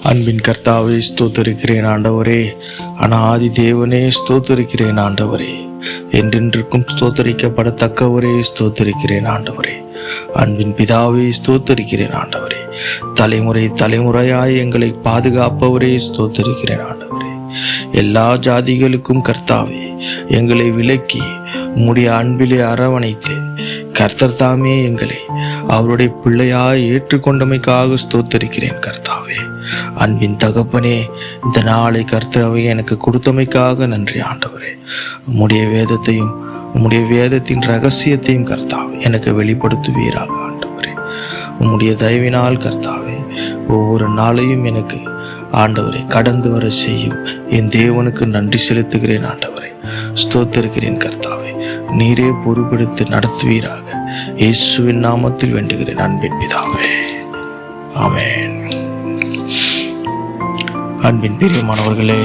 அன்பின் கர்த்தாவே ஸ்தோத்தரிக்கிறேன் ஆண்டவரே. அனாதி தேவனே ஸ்தோத்தரிக்கிறேன் ஆண்டவரே. என்றென்றுக்கும் ஸ்தோத்தரிக்கப்படத்தக்கவரே ஸ்தோத்தரிக்கிறேன் ஆண்டவரே. அன்பின் பிதாவே ஸ்தோத்தரிக்கிறேன் ஆண்டவரே. தலைமுறை தலைமுறையாய் எங்களை பாதுகாப்பவரே ஸ்தோத்தரிக்கிறேன் ஆண்டவரே. எல்லா ஜாதிகளுக்கும் கர்த்தாவே எங்களை விலக்கி உம்முடைய அன்பிலே அரவணைத்து கர்த்தர் தாமே எங்களை அவருடைய பிள்ளையாய் ஏற்றுக்கொண்டமைக்காக ஸ்தோத்தரிக்கிறேன் கர்த்தாவே. அன்பின் தகப்பனே, இந்த நாளை கர்த்தாவே எனக்கு கொடுத்தமைக்காக நன்றி ஆண்டவரே. உம்முடைய வேதத்தையும் உம்முடைய வேதத்தின் ரகசியத்தையும் கர்த்தாவே எனக்கு வெளிப்படுத்துவீராக ஆண்டவரே. உம்முடைய தயவினால் கர்த்தாவே ஒவ்வொரு நாளையும் எனக்கு ஆண்டவரை கடந்து வர செய்யும் என் தேவனுக்கு நன்றி செலுத்துகிறேன் ஆண்டவரை. ஸ்தோத்தரிக்கிறேன் கர்த்தாவே. நீரே பொறுப்பெடுத்து நடத்துவீராக. இயேசுவின் நாமத்தில் வேண்டுகிறேன் அன்பின் பிதாவே, ஆமென். அன்பின் பிரியமானவர்களே,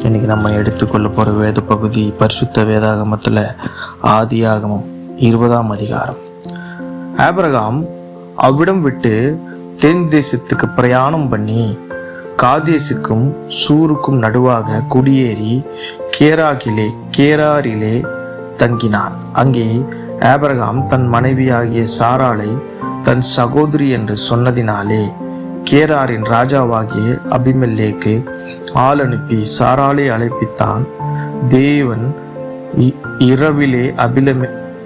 இன்னைக்கு நம்ம எடுத்துக்கொள்ள போற வேத பகுதி பரிசுத்த வேதாகமத்துல ஆதியாகமம் 20ஆம் அதிகாரம். ஆபிரகாம் அவ்விடம் விட்டு தென் தேசத்துக்கு பிரயாணம் பண்ணி காதேசுக்கும் சூருக்கும் நடுவாக குடியேறி கேராரிலே தங்கினான். அங்கே ஆபிரகாம் தன் மனைவியாகிய சாராளை தன் சகோதரி என்று சொன்னதினாலே கேராரின் ராஜாவாகிய அபிமெல்லேக்கு ஆள் அனுப்பி சாராளை அழைப்பித்தான். தேவன் இரவிலே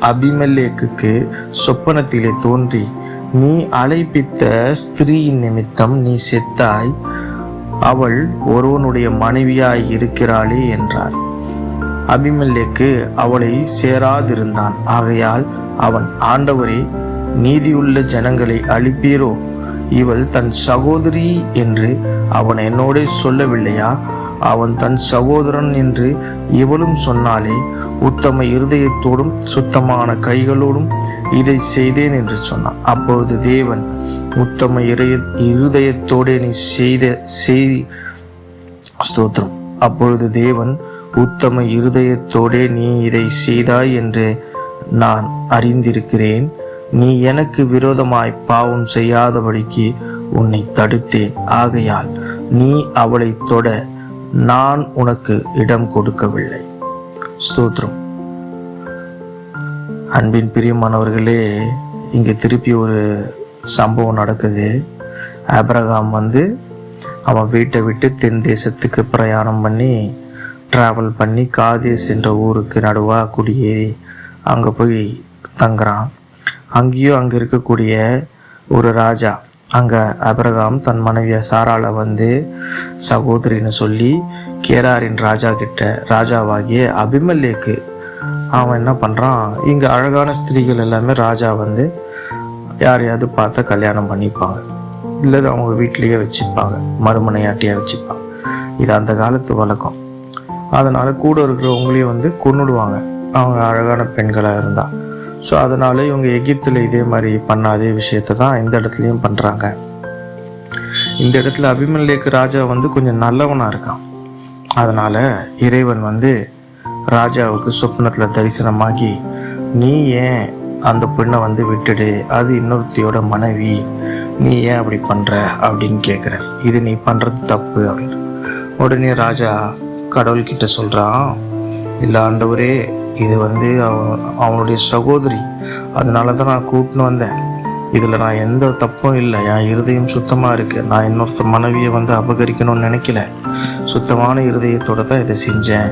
அபிமெல்லேக்கு சொப்பனத்திலே தோன்றி, நீ அழைப்பித்த ஸ்திரீயின் நிமித்தம் நீ செத்தாய், அவள் ஒருவனுடைய மனைவியாய் இருக்கிறாளே என்றார். அபிமெல்லேக்கு அவளை சேராதிருந்தான். ஆகையால் அவன், ஆண்டவரே, நீதியுள்ள ஜனங்களை அழிப்பீரோ? இவள் தன் சகோதரி என்று அவன் என்னோட சொல்லவில்லையா? அவன் தன் சகோதரன் என்று இவளும் சொன்னாலே, உத்தம இருதயத்தோடும் சுத்தமான கைகளோடும் இதை செய்தேன் என்று சொன்னான். அப்பொழுது தேவன், உத்தம இருதயத்தோடே நீ ஸ்தோத்திரம். அப்பொழுது தேவன், உத்தம இருதயத்தோடே நீ இதை செய்தாய் என்று நான் அறிந்திருக்கிறேன். நீ எனக்கு விரோதமாய் பாவம் செய்யாதபடிக்கு உன்னை தடுத்தேன். ஆகையால் நீ அவளை தொட நான் உனக்கு இடம் கொடுக்கவில்லை. ஸ்தோத்திரம். அன்பின் பிரியமானவர்களே, இங்க திருப்பி ஒரு சம்பவம் நடக்குது. ஆபிரகாம் அவன் வீட்டை விட்டு தென் தேசத்துக்கு பிரயாணம் பண்ணி டிராவல் பண்ணி காதேஸ் என்ற ஊருக்கு நடுவா குடியேறி அங்கே போய் தங்குறான். அங்கேயும் அங்கே இருக்கக்கூடிய ஒரு ராஜா, அங்கே ஆபிரகாம் தன் மனைவிய சாராளை சகோதரின்னு சொல்லி கேராரின் ராஜாவாகிய அபிமெல்லேக்கு அவன் என்ன பண்ணுறான், இங்கே அழகான ஸ்திரீகள் எல்லாமே ராஜா யாரையாவது பார்த்தா கல்யாணம் பண்ணிப்பாங்க, இல்லை அவங்க வீட்டிலேயே வச்சுப்பாங்க, மறுமனையாட்டியாக வச்சுப்பாங்க. இது அந்த காலத்து வழக்கம். அதனால கூட இருக்கிறவங்களையும் கொன்னுடுவாங்க அவங்க அழகான பெண்களாக இருந்தால். ஸோ அதனால இவங்க எகிப்தில் இதே மாதிரி பண்ண அதே விஷயத்தை தான் இந்த இடத்துலையும் பண்ணுறாங்க. இந்த இடத்துல அபிமெல்லேக்கு ராஜா கொஞ்சம் நல்லவனாக இருக்கான். அதனால் இறைவன் ராஜாவுக்கு சொப்னத்தில் தரிசனமாகி, நீ ஏன் அந்த பெண்ணை விட்டுடு, அது இன்னொருத்தியோட மனைவி, நீ ஏன் அப்படி பண்ணுற அப்படின்னு கேட்குறேன். இது நீ பண்ணுறது தப்பு அப்படின்னு. உடனே ராஜா கடவுள்கிட்ட சொல்கிறான், இல்லை ஆண்டவரே, இது அவனுடைய சகோதரி, அதனால தான் நான் கூட்டின்னு வந்தேன். இதில் நான் எந்த தப்பும் இல்லை, என் இருதயம் சுத்தமாக இருக்கு. நான் இன்னொருத்த மனைவியை அபகரிக்கணும்னு நினைக்கல. சுத்தமான இருதயத்தோட தான் இதை செஞ்சேன்.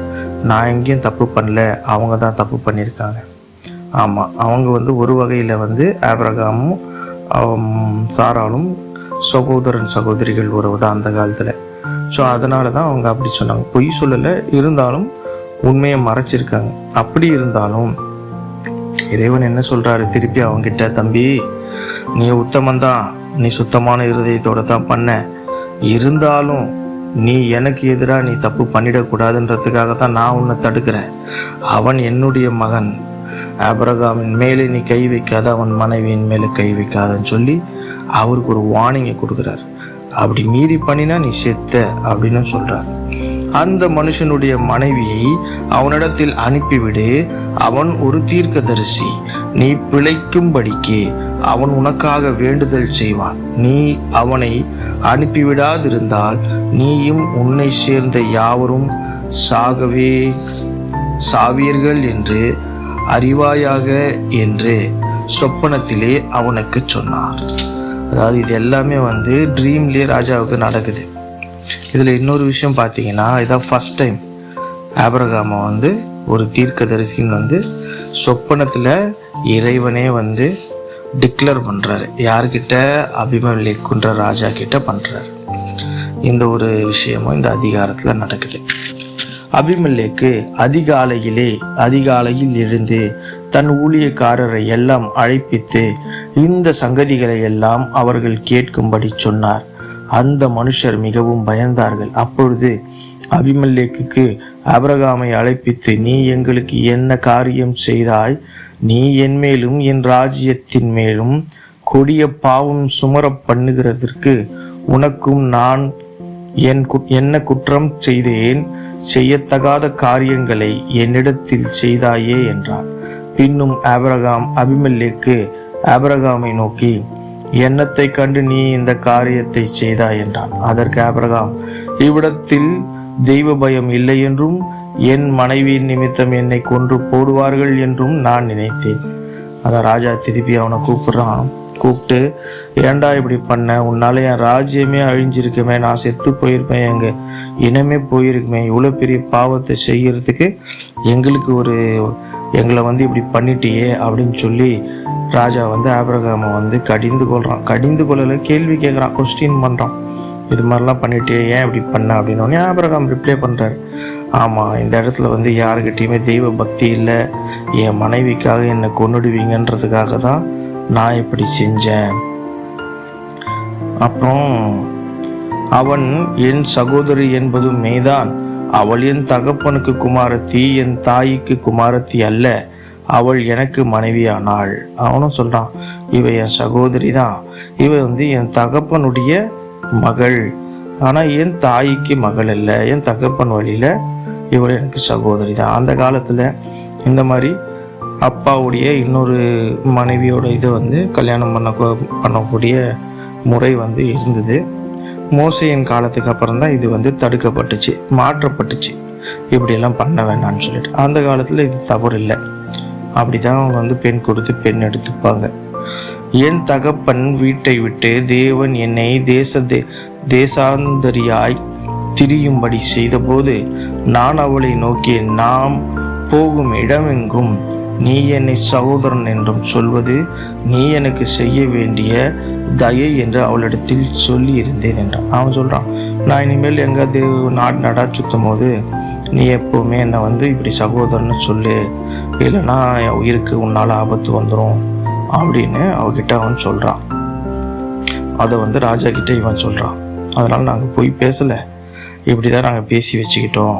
நான் எங்கேயும் தப்பு பண்ணல, அவங்க தான் தப்பு பண்ணியிருக்காங்க. ஆமாம், அவங்க ஒரு வகையில் ஆபிரகாமும் சாராளும் சகோதரன் சகோதரிகள் உறவு தான் அந்த காலத்தில். ஸோ அதனால தான் அவங்க அப்படி சொன்னாங்க. பொய் சொல்லலை, இருந்தாலும் உண்மையை மறைச்சிருக்காங்க. அப்படி இருந்தாலும் இறைவன் என்ன சொல்கிறாரு திருப்பி அவங்கிட்ட, தம்பி, நீ உத்தமந்தான், நீ சுத்தமான இருதயத்தோட தான் பண்ண, இருந்தாலும் நீ எனக்கு எதிராக நீ தப்பு பண்ணிடக்கூடாதுன்றதுக்காக தான் நான் உன்னை தடுக்கிறேன். அவன் என்னுடைய மகன். ஆபிரகாமின் மேலே நீ கை வைக்காத, அவன் மனைவியின் மேலே கை வைக்காதன்னு சொல்லி அவருக்கு ஒரு வார்னிங்கை கொடுக்குறார். அப்படி மீறி பண்ணினா நீ செத்த அப்படின்னு சொல்றார். அந்த மனுஷனுடைய மனைவியை அவனிடத்தில் அனுப்பிவிடு, அவன் ஒரு தீர்க்கதரிசி, நீ பிழைக்கும்படிக்கு அவன் உனக்காக வேண்டுதல் செய்வான். நீ அவனை அனுப்பிவிடாதிருந்தால் நீயும் உன்னை சேர்ந்த யாவரும் சாவீர்கள் என்று அறிவாயாக என்று சொப்பனத்திலே அவனுக்கு சொன்னார். அதாவது இது எல்லாமே ட்ரீம்லேயே ராஜாவுக்கு நடக்குது. இதில் இன்னொரு விஷயம் பார்த்தீங்கன்னா, இதான் ஃபர்ஸ்ட் டைம் ஆபிரகாமை ஒரு தீர்க்கதரிசின்னு சொப்பனத்தில் இறைவனே டிக்ளேர் பண்ணுறாரு. யார்கிட்ட? அபிமெலேக்குன்ற ராஜா கிட்ட பண்ணுறாரு. இந்த ஒரு விஷயமும் இந்த அதிகாரத்தில் நடக்குது. அபிமெலேக்கு அதிகாலையில் எழுந்து தன் ஊழியக்காரரை எல்லாம் அழைப்பித்து இந்த சங்கதிகளை எல்லாம் அவர்கள் கேட்கும்படி சொன்னார். அந்த மனுஷர் மிகவும் பயந்தார்கள். அப்பொழுது அபிமெலேக்குக்கு ஆபிரகாமை அழைப்பித்து, நீ எங்களுக்கு என்ன காரியம் செய்தாய்? நீ என் மேலும் என் ராஜ்யத்தின் மேலும் கொடிய பாவம் சுமர பண்ணுகிறதற்கு உனக்கும் நான் என்ன குற்றம் செய்தேன்? செய்யத்தகாத காரியங்களை என்னிடத்தில் செய்தாயே என்றார். பின்னும் அபிமெலேக்கு ஆபிரகாமை நோக்கி, என்னத்தை கண்டு நீ இந்த காரியத்தை செய்தாய் என்றான். அதற்கு ஆபிரகாம், இவ்விடத்தில் தெய்வ பயம் இல்லை என்றும் என் மனைவியின் நிமித்தம் என்னை கொன்று போடுவார்கள் என்றும் நான் நினைத்தேன். அதான் ராஜா திருப்பி அவனை கூப்பிட்டு, ஏண்டா இப்படி பண்ண? உன்னால என் ராஜ்யமே அழிஞ்சிருக்குமே, நான் செத்து போயிருப்பேன், எங்க இனமே போயிருக்குமே, இவ்வளோ பெரிய பாவத்தை செய்யறதுக்கு எங்களை இப்படி பண்ணிட்டியே அப்படின்னு சொல்லி ராஜா ஆபிரகாமை கடிந்து கொள்ளல கேள்வி கேட்குறான், கொஸ்டின் பண்ணுறான். இது மாதிரிலாம் பண்ணிட்டே ஏன் இப்படி பண்ண அப்படின்னோடனே ஆபிரகாம் ரிப்ளை பண்ணுறாரு, ஆமாம், இந்த இடத்துல யாருக்கிட்டையுமே தெய்வ பக்தி இல்லை, என் மனைவிக்காக என்னை கொன்னுடுவீங்கன்றதுக்காக தான் நான் இப்படி செஞ்சேன். அப்புறம் அவன் என் சகோதரி என்பது மெய்தான், அவள் என் தகப்பனுக்கு குமாரத்தி, என் தாய்க்கு குமாரத்தி அல்ல, அவள் எனக்கு மனைவியானாள். அவனும் சொல்றான், இவ என் சகோதரி தான், இவ என் தகப்பனுடைய மகள், ஆனா என் தாய்க்கு மகள் அல்ல, என் தகப்பன் வழியில இவள் எனக்கு சகோதரி தான். அந்த காலத்துல இந்த மாதிரி அப்பாவுடைய இன்னொரு மனைவியோட இதை கல்யாணம் பண்ணக்கூடிய முறை இருந்தது. மோசையின் காலத்துக்கு அப்புறம் தான் இது தடுக்கப்பட்டுச்சு, மாற்றப்பட்டுச்சு. இப்படியெல்லாம் பண்ண வேண்டாம்னு சொல்லிட்டு. அந்த காலத்துல இது தவறு இல்லை, அப்படிதான் பெண் கொடுத்து பெண் எடுத்துப்பாங்க. என் தகப்பன் வீட்டை விட்டு தேவன் என்னை தேசாந்தரியாய் திரியும்படி செய்தபோது நான் அவளை நோக்கி, நாம் போகும் இடமெங்கும் நீ என்னை சகோதரன் என்றும் சொல்வது நீ எனக்கு செய்ய வேண்டிய தயை என்று அவளிடத்தில் சொல்லி இருந்தேன் என்றான். அவன் சொல்றான், நான் இனிமேல் எங்காவது நாடா சுத்தும் போது நீ எப்பவுமே என்னை இப்படி சகோதரன்னு சொல்லு, இல்லைன்னா என் உயிருக்கு உன்னால ஆபத்து வந்துடும் அப்படின்னு அவகிட்ட அவன் சொல்றான். அதை ராஜா கிட்ட இவன் சொல்றான். அதனால நாங்கள் போய் பேசல, இப்படிதான் நாங்கள் பேசி வச்சுக்கிட்டோம்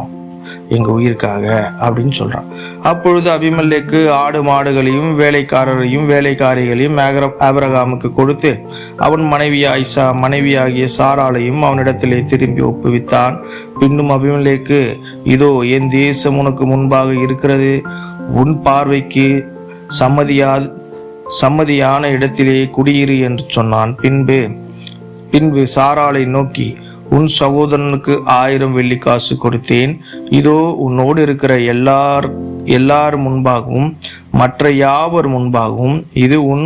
எங்க உயிருக்காக அப்படின்னு சொல்றான். அப்பொழுது அபிமெலேக்கு ஆடு மாடுகளையும் வேலைக்காரரையும் வேலைக்காரிகளையும் ஆபிரகாமுக்கு கொடுத்து அவன் மனைவியாகிய சாராளையும் அவனிடத்திலே திரும்பி ஒப்புவித்தான். பின்னும் அபிமெலேக்கு, இதோ என் தேசம் உனக்கு முன்பாக இருக்கிறது, உன் பார்வைக்கு சம்மதியான இடத்திலே குடியிரு என்று சொன்னான். பின்பு சாராளை நோக்கி, உன் சகோதரனுக்கு 1000 வெள்ளிக்காசு கொடுத்தேன், இதோ உன்னோடு இருக்கிற எல்லார் முன்பாகவும் மற்ற யாவர் முன்பாகவும் இது உன்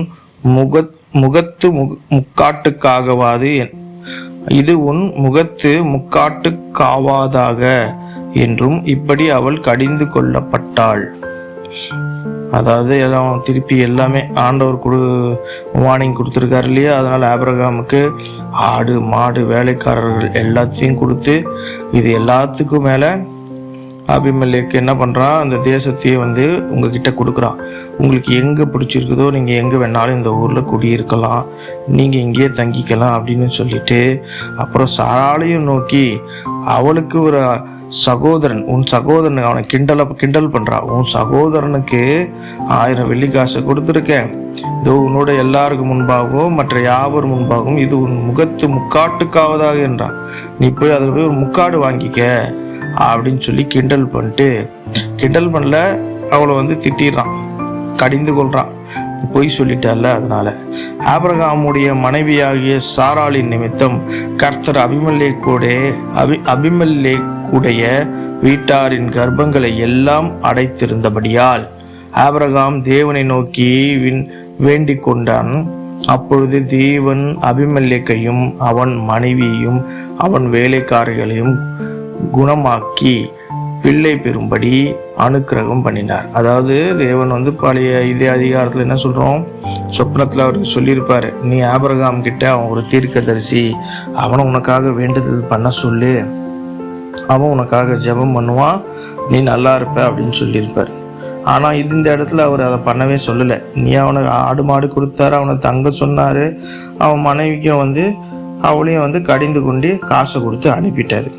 முக்காட்டுக்காவாதாக என்றும் இப்படி அவள் கடிந்து கொள்ளப்பட்டாள். அதாவது எல்லாம் திருப்பி எல்லாமே ஆண்டவர் வார்னிங் கொடுத்துருக்காரு இல்லையா? அதனால ஆபிரகாமுக்கு ஆடு மாடு வேலைக்காரர்கள் எல்லாத்தையும் கொடுத்து, இது எல்லாத்துக்கும் மேல அபிமெலேக்கு என்ன பண்றான், அந்த தேசத்தையே உங்ககிட்ட கொடுக்குறான். உங்களுக்கு எங்க பிடிச்சிருக்குதோ நீங்க எங்க வேணாலும் இந்த ஊர்ல குடியிருக்கலாம், நீங்க இங்கேயே தங்கிக்கலாம் அப்படின்னு சொல்லிட்டு, அப்புறம் சாராளையும் நோக்கி, அவளுக்கு ஒரு சகோதரன், உன் சகோதரனுக்கு, அவனை கிண்டல் பண்றான், உன் சகோதரனுக்கு 1000 வெள்ளிக்காசை கொடுத்துருக்கேன், இதோ உன்னோட எல்லாருக்கும் முன்பாகவும் மற்ற யாவர் முன்பாகவும் இது உன் முக்காட்டுக்காவதாக என்றான். நீ போய் அதில் போய் ஒரு முக்காடு வாங்கிக்க அப்படின்னு சொல்லி கிண்டல் பண்ணல அவளை திட்டிடுறான், கடிந்து கொள்றான். பொய் சொல்லிட்டார்ல. அதனால ஆபிரகாமுடைய மனைவியாகிய சாராளின் நிமித்தம் கர்த்தர் அபிமெலேக்குடைய வீட்டாரின் கர்ப்பங்களை எல்லாம் அடைத்திருந்தபடியால் ஆபிரகாம் தேவனை நோக்கி வேண்டிக் கொண்டான். அப்பொழுது தேவன் அபிமெலேக்கையும் அவன் மனைவியையும் அவன் வேலைக்காரர்களையும் குணமாக்கி பிள்ளை பெறும்படி அனுக்கிரகம் பண்ணினார். அதாவது தேவன் பழைய இதே அதிகாரத்தில் என்ன சொல்றோம், சொப்னத்தில் அவருக்கு சொல்லியிருப்பாரு, நீ ஆபிரகாம் கிட்ட அவன் ஒரு தீர்க்கதரிசி, அவனை உனக்காக வேண்டுதல் பண்ண சொல்லு, அவன் உனக்காக ஜெபம் பண்ணுவான், நீ நல்லா இருப்ப அப்படின்னு சொல்லியிருப்பார். ஆனால் இந்த இடத்துல அவர் அதை பண்ணவே சொல்லலை. நீ அவனுக்கு ஆடு மாடு கொடுத்தாரு, அவனை தங்க சொன்னார், அவன் மனைவிக்கும் அவளையும் கடிந்து கொண்டு காசை கொடுத்து அனுப்பிட்டாரு.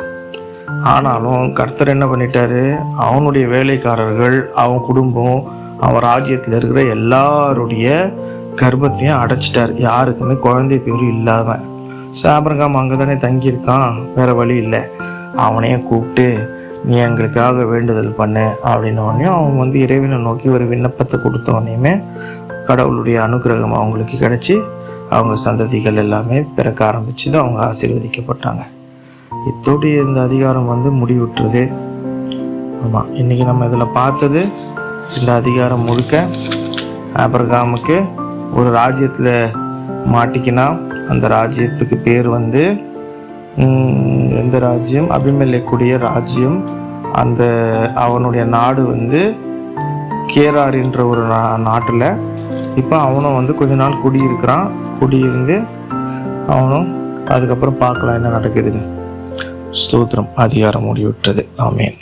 ஆனாலும் கர்த்தர் என்ன பண்ணிட்டாரு, அவனுடைய வேலைக்காரர்கள், அவன் குடும்பம், அவன் ராஜ்யத்தில் இருக்கிற எல்லாருடைய கர்ப்பத்தையும் அடைச்சிட்டார். யாருக்குமே குழந்தை பேரு இல்லாம. ஆபிரகாம் அங்கே தானே தங்கியிருக்கான், வேற வழி இல்லை. அவனையும் கூப்பிட்டு நீ எங்களுக்காக வேண்டுதல் பண்ணு அப்படின்னோடனே அவன் இறைவனை நோக்கி ஒரு விண்ணப்பத்தை கொடுத்தோடனேயுமே கடவுளுடைய அனுக்கிரகம் அவங்களுக்கு கிடைச்சி அவங்க சந்ததிகள் எல்லாமே பிறக்க ஆரம்பிச்சுது. அவங்க ஆசீர்வதிக்கப்பட்டாங்க. இத்தோடைய இந்த அதிகாரம் முடிவுற்றுது. ஆமாம், இன்னைக்கு நம்ம இதில் பார்த்தது இந்த அதிகாரம் முழுக்க ஆபிரகாமுக்கு ஒரு ராஜ்யத்தில் மாட்டிக்கினா அந்த ராஜ்யத்துக்கு பேர் எந்த ராஜ்யம், அபிமெலேக்குடைய ராஜ்யம். அந்த அவனுடைய நாடு கேராரின்ற ஒரு நாட்டில். இப்போ அவனும் கொஞ்ச நாள் குடியிருந்து அவனும் அதுக்கப்புறம் பார்க்கலாம் என்ன நடக்குதுன்னு. ஸ்தோத்திரம். அதிகாரம் முடிவுற்றது. ஆமேன்.